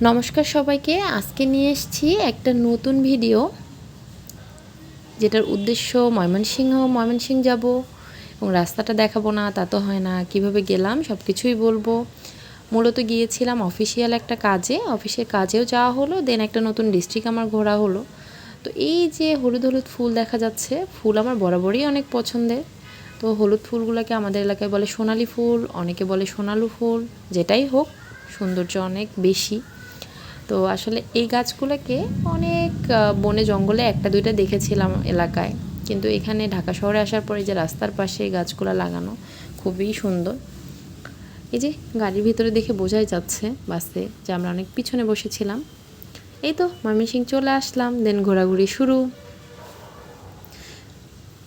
নমস্কার সবাইকে। আজকে নিয়ে এসেছি একটা নতুন ভিডিও, যেটার উদ্দেশ্য ময়মনসিংহ যাব এবং রাস্তাটা দেখাবো না তা তো হয় না, কিভাবে গেলাম সব কিছুই বলবো। মূলত গিয়েছিলাম অফিসিয়াল একটা কাজে, অফিসের কাজেও যাওয়া হলো, দেন একটা নতুন ডিস্ট্রিক্ট আমার ঘোরা হলো। তো এই যে হলুদ হলুদ ফুল দেখা যাচ্ছে, ফুল আমার বরাবরই অনেক পছন্দের। তো হলুদ ফুলগুলোকে আমাদের এলাকায় বলে সোনালি ফুল, অনেকে বলে সোনালু ফুল, যেটাই হোক সৌন্দর্য অনেক বেশি। তো আসলে এই গাছগুলোকে অনেক বনে জঙ্গলে একটা দুইটা দেখেছিলাম এলাকায়, কিন্তু এখানে ঢাকা শহরে আসার পরে যে রাস্তার পাশে এই গাছগুলো লাগানো খুবই সুন্দর। এই যে গাড়ির ভিতরে দেখে বোঝাই যাচ্ছে বাসে যে আমরা অনেক পিছনে বসেছিলাম। এই তো ময়মনসিংহ চলে আসলাম, দেন ঘোরাঘুরি শুরু।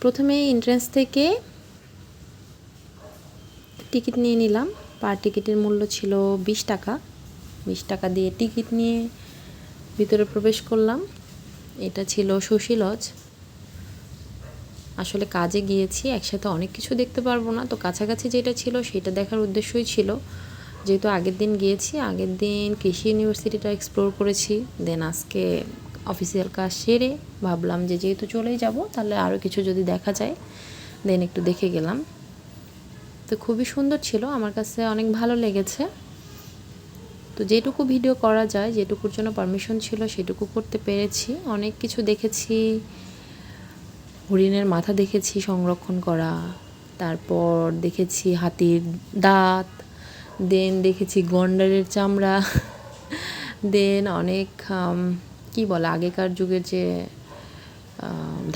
প্রথমে এন্ট্রান্স থেকে টিকিট নিয়ে নিলাম। পার টিকিটের মূল্য ছিল 20 টাকা। 20 টাকা দিয়ে টিকিট নিয়ে ভিতরে প্রবেশ করলাম। এটা ছিল শশী লজ। আসলে কাজে গিয়েছি, একসাথে অনেক কিছু দেখতে পারবো না, তো কাছাকাছি যেটা ছিল সেটা দেখার উদ্দেশ্যই ছিল। যেহেতু আগের দিন গিয়েছি, আগের দিন কৃষি ইউনিভার্সিটিটা এক্সপ্লোর করেছি, দেন আজকে অফিসিয়াল কাজ সেরে ভাবলাম যে যেহেতু চলেই যাব তাহলে আরও কিছু যদি দেখা যায়, দেন একটু দেখে গেলাম। তো খুবই সুন্দর ছিল, আমার কাছে অনেক ভালো লেগেছে। তো যেটুকু ভিডিও করা যায়, যেটুকুর জন্য পারমিশন ছিল সেটুকু করতে পেরেছি। অনেক কিছু দেখেছি, হরিণের মাথা দেখেছি সংরক্ষণ করা, তারপর দেখেছি হাতির দাঁত, দেন দেখেছি গন্ডারের চামড়া, দেন অনেক কি বলে আগেকার যুগের যে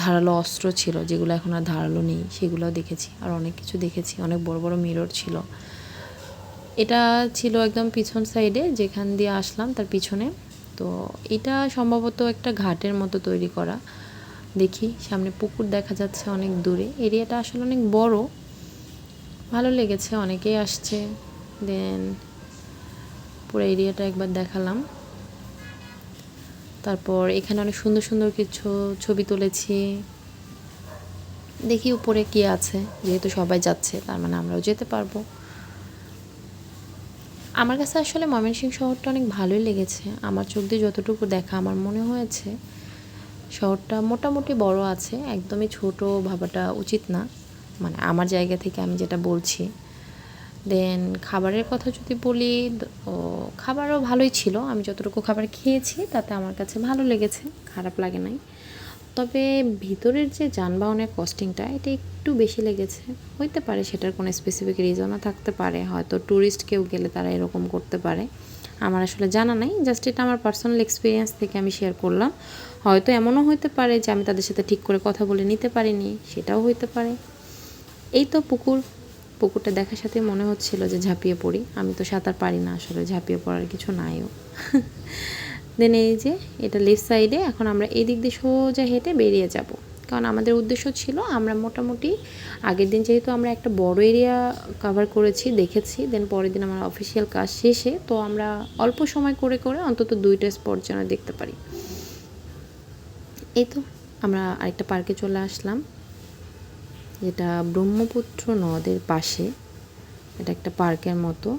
ধারালো অস্ত্র ছিল, যেগুলো এখন আর ধারালো নেই, সেগুলোও দেখেছি। আর অনেক কিছু দেখেছি, অনেক বড় বড় মিরর ছিল। এটা ছিল একদম পিছন সাইডে, যেখান দিয়ে আসলাম তার পিছনে। তো এটা সম্ভবত একটা ঘাটের মতো তৈরি করা। দেখি সামনে পুকুর দেখা যাচ্ছে অনেক দূরে। এরিয়াটা আসলে অনেক বড়, ভালো লেগেছে, অনেকেই আসছে। দেন পুরো এরিয়াটা একবার দেখালাম। তারপর এখানে অনেক সুন্দর সুন্দর কিছু ছবি তুলেছি। দেখি উপরে কি আছে, যেহেতু সবাই যাচ্ছে তার মানে আমরাও যেতে পারবো। আমার কাছে আসলে ময়মনসিংহ শহরটা অনেক ভালোই লেগেছে। আমার চোখ দিয়ে যতটুকু দেখা আমার মনে হয়েছে শহরটা মোটামুটি বড় আছে, একদমই ছোট ভাবাটা উচিত না, মানে আমার জায়গা থেকে আমি যেটা বলছি। দেন খাবারের কথা যদি বলি, খাবারও ভালোই ছিল। আমি যতটুকু খাবার খেয়েছি তাতে আমার কাছে ভালো লেগেছে, খারাপ লাগে নাই। তবে ভিতরের যে যানবাহনের কস্টিংটা এটা একটু বেশি লেগেছে। হইতে পারে সেটার কোনো স্পেসিফিক রিজনও থাকতে পারে, হয়তো ট্যুরিস্ট কেউ গেলে তারা এরকম করতে পারে, আমার আসলে জানা নাই। জাস্ট এটা আমার পার্সোনাল এক্সপিরিয়েন্স থেকে আমি শেয়ার করলাম। হয়তো এমনও হইতে পারে যে আমি তাদের সাথে ঠিক করে কথা বলে নিতে পারিনি, সেটাও হইতে পারে। এই তো পুকুরটা দেখার সাথে মনে হচ্ছিল যে ঝাঁপিয়ে পড়ি। আমি তো সাঁতার পারি না, আসলে ঝাঁপিয়ে পড়ার কিছু নাইও। দেন এই যে এটা লেফট সাইডে, এখন আমরা এই দিক দিয়ে সোজা হেঁটে বেরিয়ে যাব, কারণ আমাদের উদ্দেশ্য ছিল আমরা মোটামুটি আগের দিন যেহেতু আমরা একটা বড় এরিয়া কভার করেছি দেখেছি, দেন পরের দিন আমার অফিসিয়াল কাজ শেষে তো আমরা অল্প সময় করে করে অন্তত 2টা স্পট যেন দেখতে পারি। এই তো আমরা আরেকটা পার্কে চলে আসলাম, যেটা ব্রহ্মপুত্র নদের পাশে। এটা একটা পার্কের মতো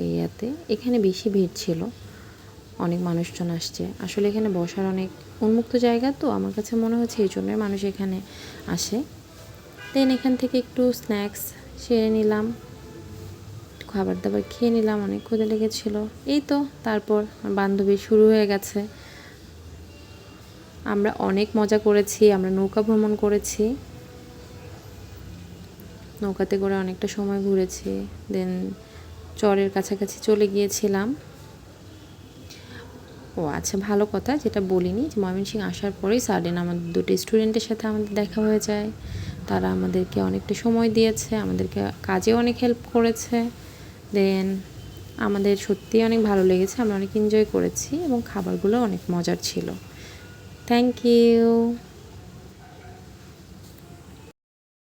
এরিয়াতে। এখানে বেশি ভিড় ছিল, অনেক মানুষজন আসছে। আসলে এখানে বসার অনেক উন্মুক্ত জায়গা, তো আমার কাছে মনে হচ্ছে এই জন্যই মানুষ এখানে আসে। দেন এখান থেকে একটু স্ন্যাক্স সেরে নিলাম, খাবার দাবার খেয়ে নিলাম, অনেক ক্ষুধা লেগেছিল। এই তো তারপর বান্ধবী শুরু হয়ে গেছে। আমরা অনেক মজা করেছি, আমরা নৌকা ভ্রমণ করেছি, নৌকাতে করে অনেকটা সময় ঘুরেছি। দেন চরের কাছাকাছি চলে গিয়েছিলাম। ও আচ্ছা, ভালো কথা যেটা বলিনি, যে ময়মনসিংহ আসার পরেই সাডেন আমাদের 2টি স্টুডেন্টের সাথে আমাদের দেখা হয়ে যায়। তারা আমাদেরকে অনেকটা সময় দিয়েছে, আমাদেরকে কাজেও অনেক হেল্প করেছে। দেন আমাদের সত্যিই অনেক ভালো লেগেছে, আমরা অনেক এনজয় করেছি এবং খাবারগুলো অনেক মজার ছিল। Thank you.